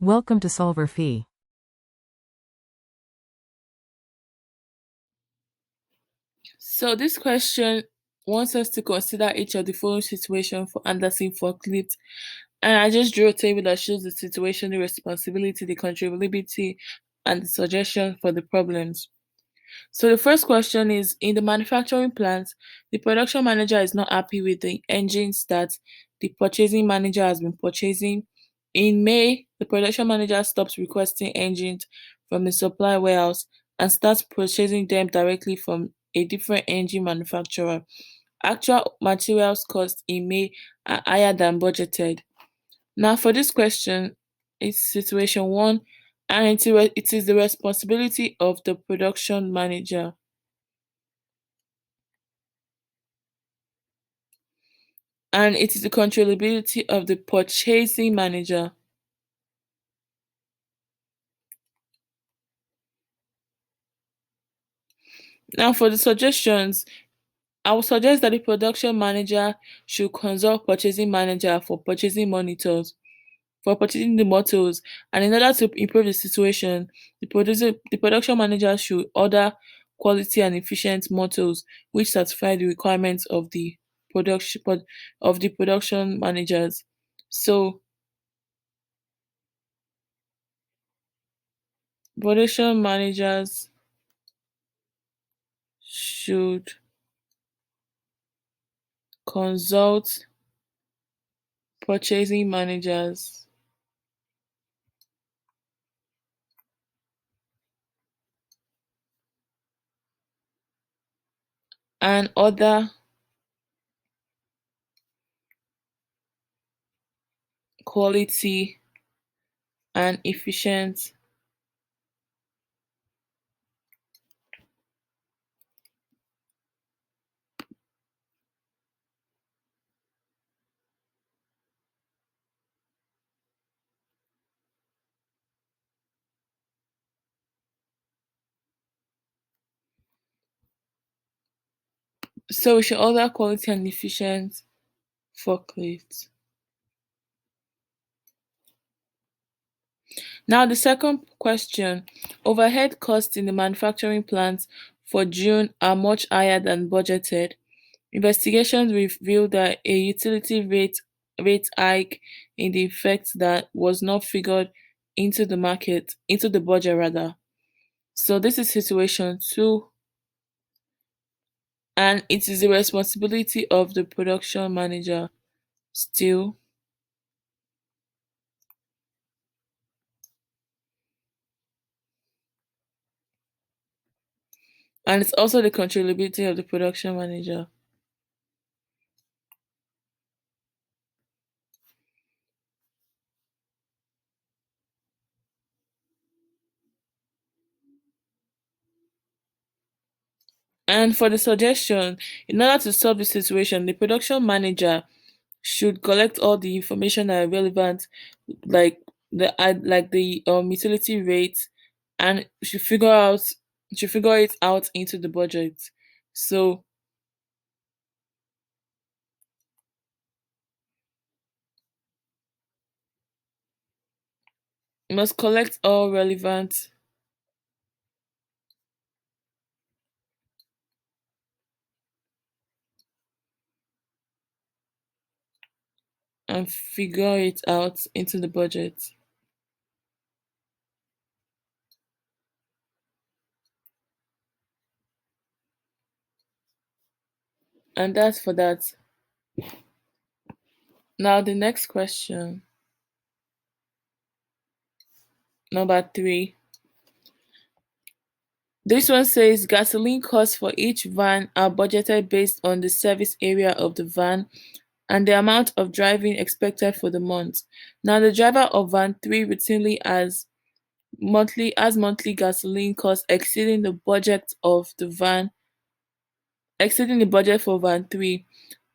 Welcome to solverfy. So this question wants us to consider each of the following situations for Anderson forklift. And I just drew a table that shows the situation, the responsibility, the controllability, and the suggestion for the problems. So the first question is, in the manufacturing plant, the production manager is not happy with the engines that the purchasing manager has been purchasing. In May, the production manager stops requesting engines from the supply warehouse and starts purchasing them directly from a different engine manufacturer. Actual materials cost in May are higher than budgeted. Now, for this question, it's situation one, and it is the responsibility of the production manager. And it is the controllability of the purchasing manager. Now, for the suggestions, I would suggest that the production manager should consult purchasing manager for purchasing monitors, for purchasing the motors, and in order to improve the situation, the production manager should order quality and efficient motors which satisfy the requirements of the production managers. So, production managers should consult purchasing managers and other quality and efficient. So we should order quality and efficient forklifts. Now the second question, overhead costs in the manufacturing plant for June are much higher than budgeted. Investigations revealed that a utility rate hike in the effect that was not figured into the budget rather. So this is situation two, and it is the responsibility of the production manager still, and it's also the controllability of the production manager. And for the suggestion, in order to solve the situation, the production manager should collect all the information that are relevant, like the utility rate, and should figure it out into the budget. So you must collect all relevant and figure it out into the budget. And that's for that. Now the next question, number three. This one says gasoline costs for each van are budgeted based on the service area of the van and the amount of driving expected for the month. Now the driver of van 3 routinely has monthly gasoline costs exceeding the budget for van 3.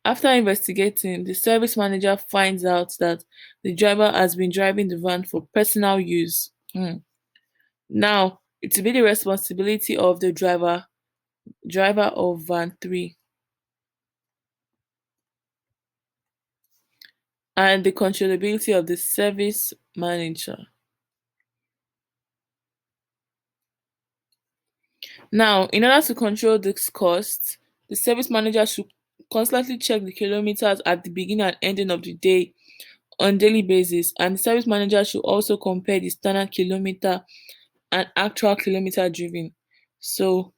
After investigating, the service manager finds out that the driver has been driving the van for personal use. Now, it will be the responsibility of the driver of van 3, and the controllability of the service manager. Now, in order to control this cost, the service manager should constantly check the kilometers at the beginning and ending of the day on daily basis, and the service manager should also compare the standard kilometer and actual kilometer driven. So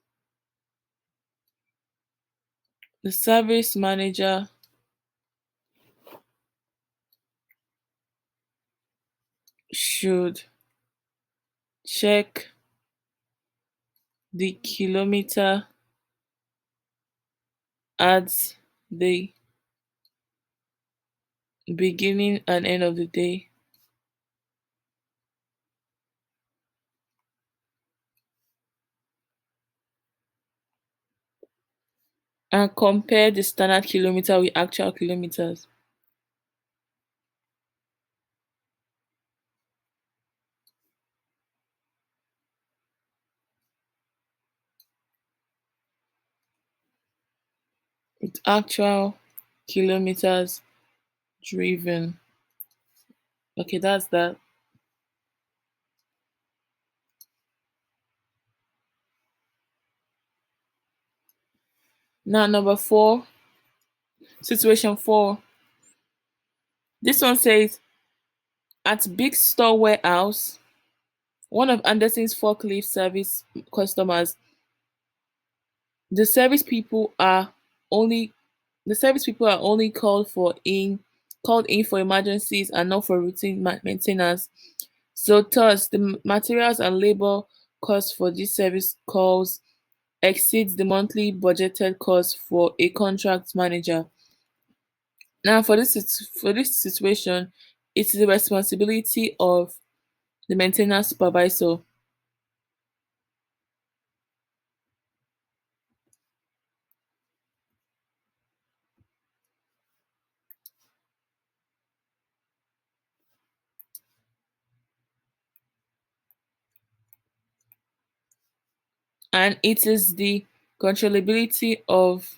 the service manager should check the kilometer at the beginning and end of the day and compare the standard kilometer with actual kilometers. With actual kilometers driven. Okay, that's that. Now, number four, situation four. This one says at big store warehouse, one of Anderson's forklift service customers, the service people are only the service people are only called in for emergencies and not for routine maintenance. So thus the materials and labor cost for these service calls exceeds the monthly budgeted cost for a contract manager. Now for this situation, it is the responsibility of the maintenance supervisor, and it is the controllability of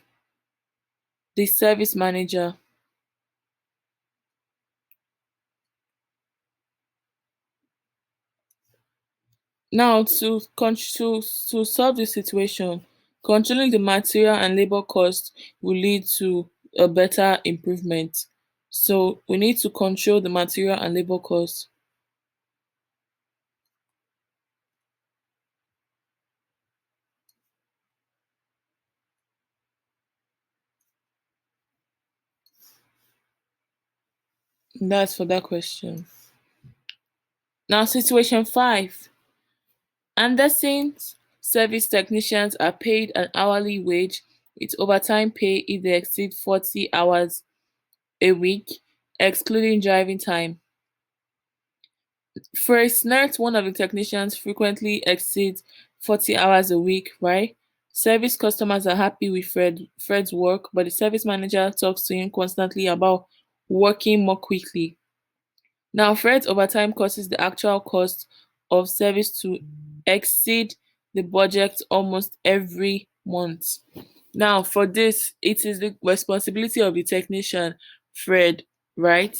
the service manager. Now to solve the situation, controlling the material and labor cost will lead to a better improvement. So we need to control the material and labor cost. That's for that question. Now situation five. Anderson's service technicians are paid an hourly wage with overtime pay if they exceed 40 hours a week, excluding driving time. For a snert, one of the technicians frequently exceeds 40 hours a week, right? Service customers are happy with Fred's work, but the service manager talks to him constantly about working more quickly. Now, Fred's overtime causes the actual cost of service to exceed the budget almost every month. Now, for this, it is the responsibility of the technician, Fred, right?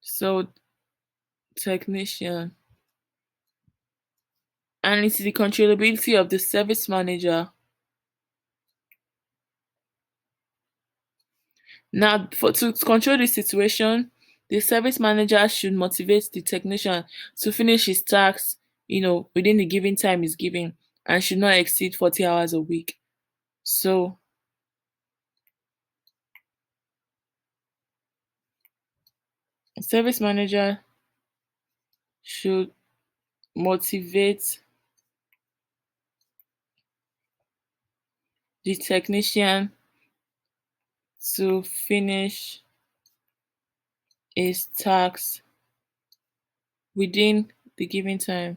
So, technician. And it is the controllability of the service manager. Now, to control the situation, the service manager should motivate the technician to finish his tasks, within the given time is given and should not exceed 40 hours a week. So, the service manager should motivate the technician to finish his tasks within the given time.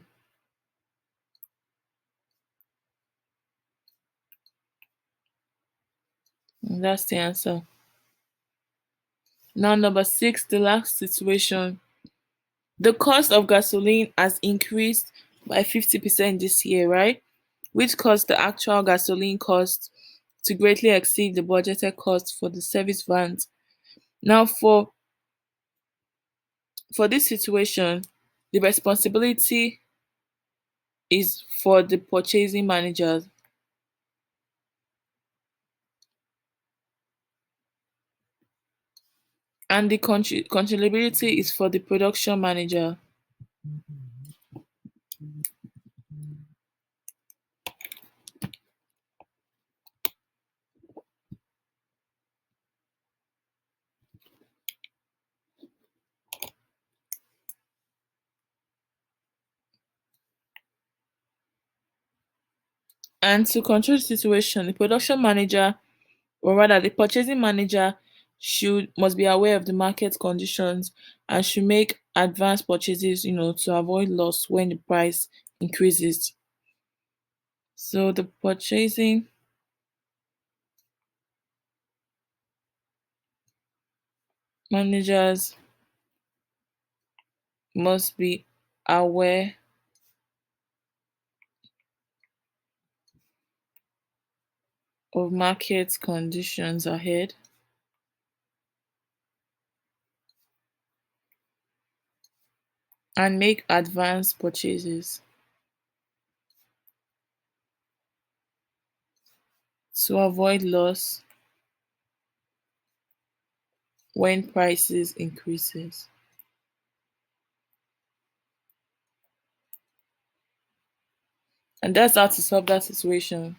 And that's the answer. Now, number six, the last situation. The cost of gasoline has increased by 50% this year, right? Which caused the actual gasoline cost to greatly exceed the budgeted cost for the service vans. Now, for this situation, The responsibility is for the purchasing managers, and the controllability is for the production manager. And to control the situation, the production manager, or rather the purchasing manager, should must be aware of the market conditions and should make advanced purchases, to avoid loss when the price increases. So the purchasing managers must be aware of market conditions ahead and make advanced purchases to avoid loss when prices increases. And that's how to solve that situation.